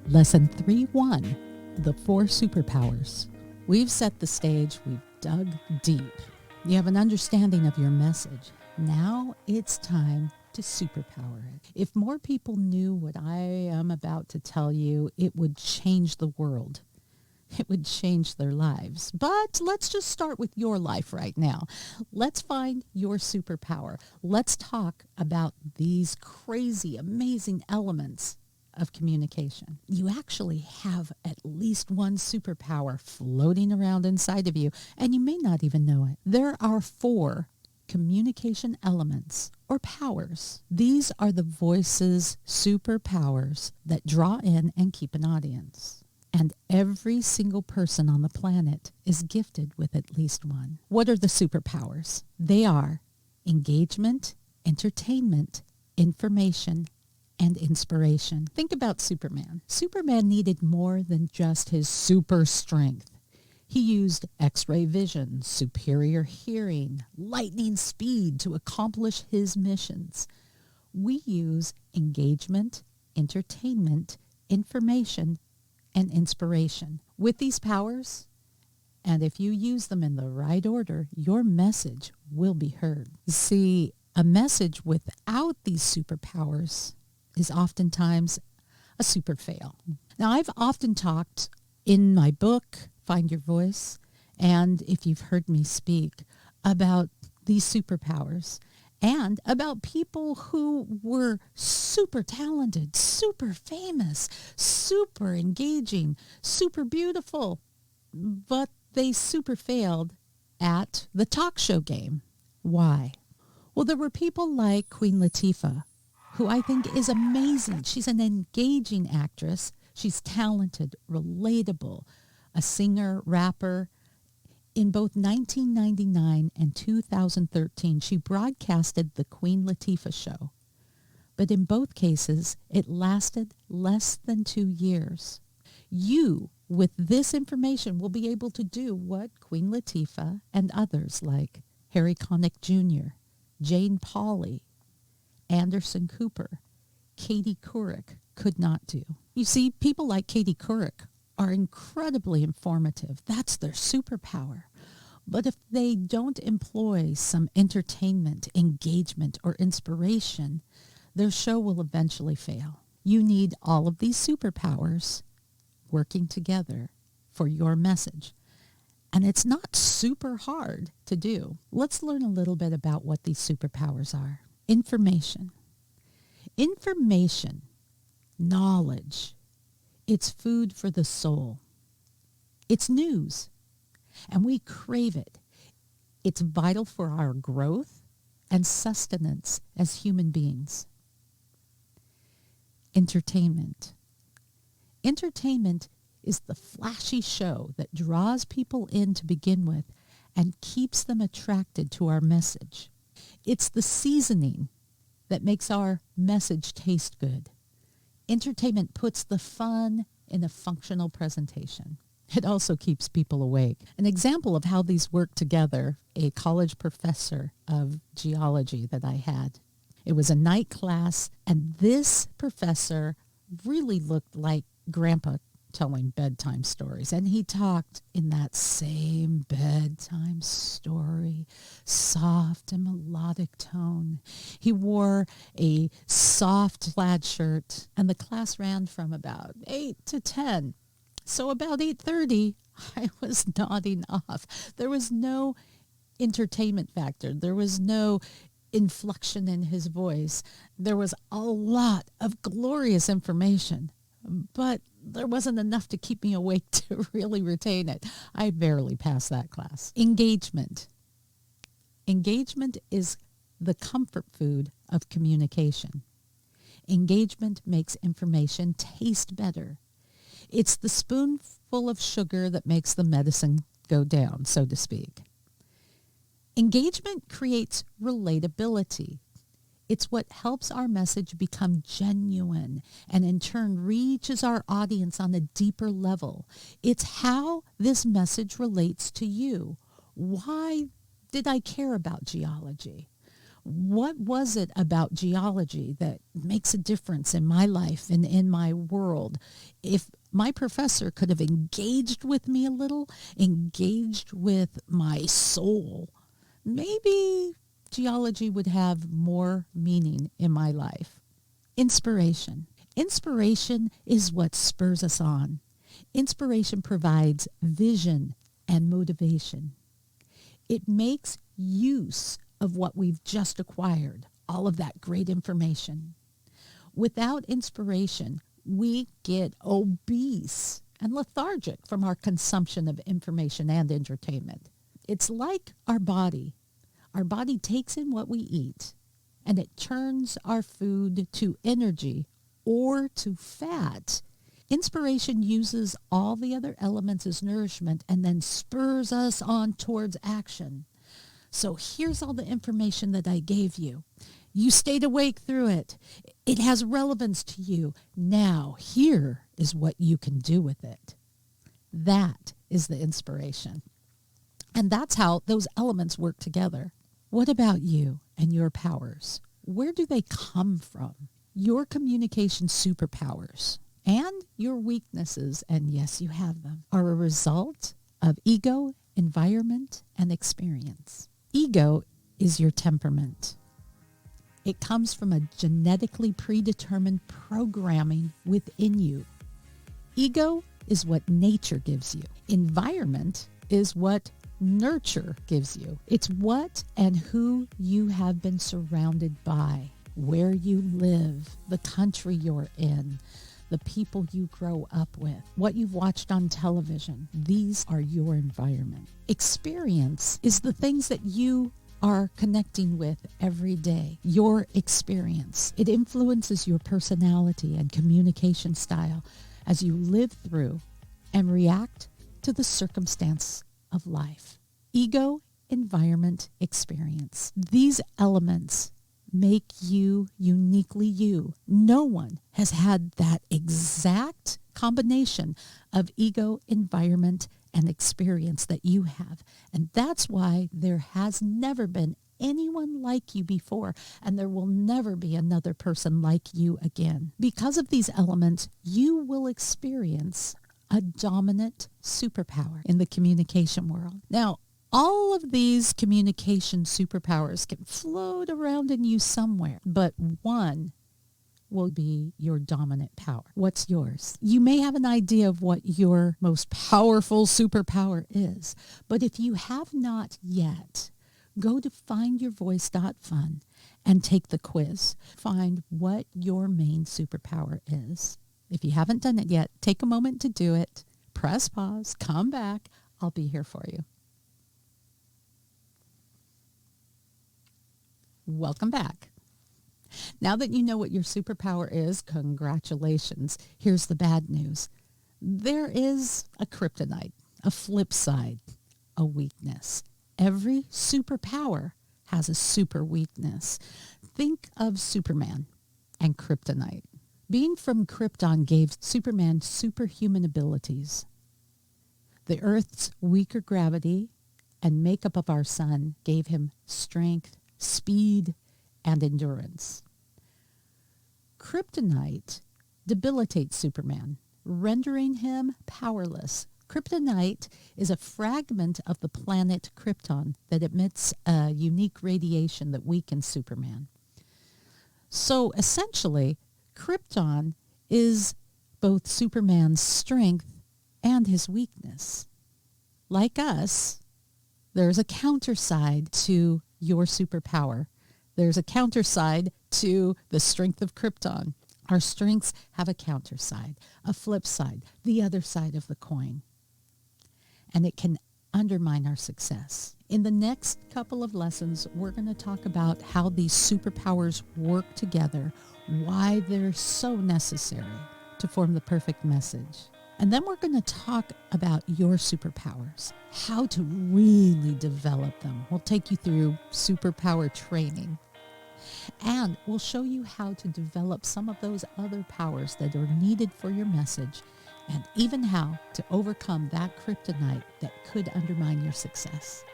Lesson 3-1, the 4 superpowers. We've set the stage, we've dug deep. You have an understanding of your message. Now it's time to superpower it. If more people knew what I am about to tell you, it would change the world. It would change their lives. But let's just start with your life right now. Let's find your superpower. Let's talk about these crazy, amazing elements of communication. You actually have at least one superpower floating around inside of you, and you may not even know it. There are 4 communication elements or powers. These are the voice's superpowers that draw in and keep an audience. And every single person on the planet is gifted with at least one. What are the superpowers? They are engagement, entertainment, information, and inspiration. Think about Superman. Superman needed more than just his super strength. He used X-ray vision, superior hearing, lightning speed to accomplish his missions. We use engagement, entertainment, information, and inspiration. With these powers, and if you use them in the right order, your message will be heard. See, a message without these superpowers is oftentimes a super fail. Now, I've often talked in my book, Find Your Voice, and if you've heard me speak, about these superpowers and about people who were super talented, super famous, super engaging, super beautiful, but they super failed at the talk show game. Why? Well, there were people like Queen Latifah, who I think is amazing. She's an engaging actress. She's talented, relatable, a singer, rapper. In both 1999 and 2013, she broadcasted the Queen Latifah show. But in both cases, it lasted less than 2 years. You, with this information, will be able to do what Queen Latifah and others like Harry Connick Jr., Jane Pauley, Anderson Cooper, Katie Couric could not do. You see, people like Katie Couric are incredibly informative. That's their superpower. But if they don't employ some entertainment, engagement, or inspiration, their show will eventually fail. You need all of these superpowers working together for your message. And it's not super hard to do. Let's learn a little bit about what these superpowers are. Information. Information, knowledge, it's food for the soul. It's news, and we crave it. It's vital for our growth and sustenance as human beings. Entertainment. Entertainment is the flashy show that draws people in to begin with and keeps them attracted to our message. It's the seasoning that makes our message taste good. Entertainment puts the fun in a functional presentation. It also keeps people awake. An example of how these work together, a college professor of geology that I had. It was a night class, and this professor really looked like Grandpa telling bedtime stories. And he talked in that same bedtime story, soft and melodic tone. He wore a soft plaid shirt, and the class ran from about 8 to 10. So about 8:30, I was nodding off. There was no entertainment factor. There was no inflection in his voice. There was a lot of glorious information, but there wasn't enough to keep me awake to really retain it. I barely passed that class. Engagement. Engagement is the comfort food of communication. Engagement makes information taste better. It's the spoonful of sugar that makes the medicine go down, so to speak. Engagement creates relatability. It's what helps our message become genuine and in turn reaches our audience on a deeper level. It's how this message relates to you. Why did I care about geology? What was it about geology that makes a difference in my life and in my world? If my professor could have engaged with me a little, engaged with my soul, maybe geology would have more meaning in my life. Inspiration. Inspiration is what spurs us on. Inspiration provides vision and motivation. It makes use of what we've just acquired, all of that great information. Without inspiration, we get obese and lethargic from our consumption of information and entertainment. It's like our body. Our body takes in what we eat, and it turns our food to energy or to fat. Inspiration uses all the other elements as nourishment and then spurs us on towards action. So here's all the information that I gave you. You stayed awake through it. It has relevance to you. Now, here is what you can do with it. That is the inspiration. And that's how those elements work together. What about you and your powers? Where do they come from? Your communication superpowers and your weaknesses, and yes, you have them, are a result of ego, environment, and experience. Ego is your temperament. It comes from a genetically predetermined programming within you. Ego is what nature gives you. Environment is what nurture gives you. It's what and who you have been surrounded by, where you live, the country you're in, the people you grow up with, what you've watched on television. These are your environment. Experience is the things that you are connecting with every day. Your experience. It influences your personality and communication style as you live through and react to the circumstance of life. Ego, environment, experience. These elements make you uniquely you. No one has had that exact combination of ego, environment, and experience that you have. And that's why there has never been anyone like you before, and there will never be another person like you again. Because of these elements, you will experience a dominant superpower in the communication world. Now, all of these communication superpowers can float around in you somewhere, but one will be your dominant power. What's yours? You may have an idea of what your most powerful superpower is, but if you have not yet, go to findyourvoice.fun and take the quiz. Find what your main superpower is. If you haven't done it yet, take a moment to do it. Press pause, come back. I'll be here for you. Welcome back. Now that you know what your superpower is, congratulations. Here's the bad news. There is a kryptonite, a flip side, a weakness. Every superpower has a super weakness. Think of Superman and kryptonite. Being from Krypton gave Superman superhuman abilities. The Earth's weaker gravity and makeup of our sun gave him strength, speed, and endurance. Kryptonite debilitates Superman, rendering him powerless. Kryptonite is a fragment of the planet Krypton that emits a unique radiation that weakens Superman. So essentially, Krypton is both Superman's strength and his weakness. Like us, there's a counter side to your superpower. There's a counter side to the strength of Krypton. Our strengths have a counter side, a flip side, the other side of the coin. And it can undermine our success. In the next couple of lessons, we're going to talk about how these superpowers work together, why they're so necessary to form the perfect message. And then we're going to talk about your superpowers, how to really develop them. We'll take you through superpower training. And we'll show you how to develop some of those other powers that are needed for your message, and even how to overcome that kryptonite that could undermine your success.